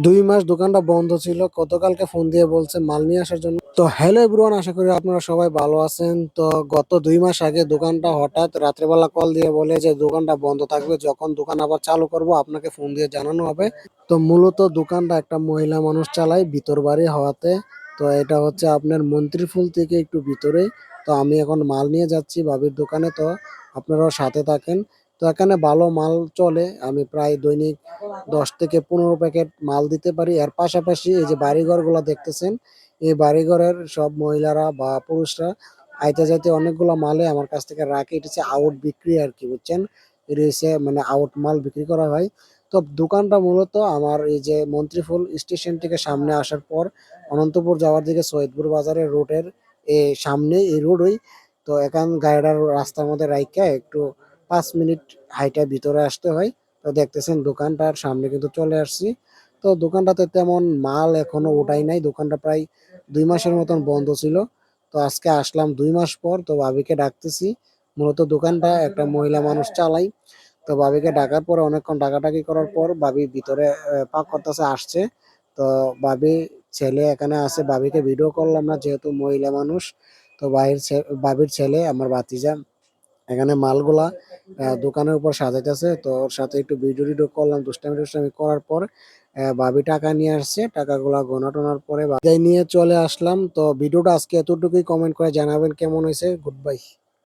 2 মাস দোকানটা বন্ধ ছিল। গতকালকে ফোন দিয়ে বলছে মাল নিয়ে আসার জন্য। তো হ্যালো এভরিওয়ান, আশা করি আপনারা সবাই ভালো আছেন। তো গত 2 মাস আগে দোকানটা হঠাৎ রাত্রেবেলা কল দিয়ে বলে যে দোকানটা বন্ধ থাকবে, যখন দোকান আবার চালু করব আপনাকে ফোন দিয়ে জানানো হবে। তো মূলত দোকানটা একটা মহিলা মানুষ চালায় ভিতর বাড়ি হওয়াতে। তো এটা হচ্ছে আপনার মন্ত্রীফুল থেকে একটু ভিতরে। তো আমি এখন মাল নিয়ে যাচ্ছি ভাবির দোকানে, তো আপনারাও সাথে থাকেন। তো এখানে ভালো মাল চলে, আমি প্রায় দৈনিক 10 থেকে 15 প্যাকেট মাল দিতে পারি। এর পাশাপাশি এই যে বাড়িঘরগুলো দেখতেছেন, এই বাড়িঘরের সব মহিলারা বা পুরুষরা আইতে যাইতে অনেকগুলো মালে আমার কাছ থেকে রাখে। এটা হচ্ছে আউট বিক্রি আর কি, বুঝছেন? এটা হচ্ছে মানে আউট মাল বিক্রি করা হয়। তো দোকানটা মূলত আমার এই যে মন্ত্রীফুল স্টেশন থেকে সামনে আসার পর অনন্তপুর যাওয়ার দিকে সৈয়দপুর বাজারের রোডের সামনে এই রোডই। তো এখান গাড়িটার রাস্তার মধ্যে রাইখা একটু 5 মিনিট হাইটা ভিতরে আসতে হয়। তো দেখতেছেন দোকানটার সামনে কিন্তু চলে আসছি। তো দোকানটাতে তেমন মাল এখনো ওঠাই নাই, দোকানটা প্রায় 2 মাসের মতন বন্ধ ছিল। তো আজকে আসলাম 2 মাস পর, তো ভাবিকে ডাকতেছি। মূলত দোকানটা একটা মহিলা মানুষ চালাই। তো ভাবিকে ডাকার পরে অনেকক্ষণ ডাকাডাকি করার পর ভাবি ভিতরে পাক করতেছে, আসছে। তো ভাবি ছেলে এখানে আছে, ভাবিকে ভিডিও করলাম না যেহেতু মহিলা মানুষ। তো ভাবির ছেলে আমার ভাতিজা এখানে মালগুলা দোকানের উপর সাজাইতেছে। তো ওর সাথে একটু ভিডিও টিডিও করলাম, দুষ্টামি টুষ্টামি করার পর ভাবি টাকা নিয়ে আসছে। টাকাগুলা গোনা টোনার পরে বাসায় নিয়ে চলে আসলাম। তো ভিডিওটা আজকে এতটুকুই, কমেন্ট করে জানাবেন কেমন হয়েছে। Good bye.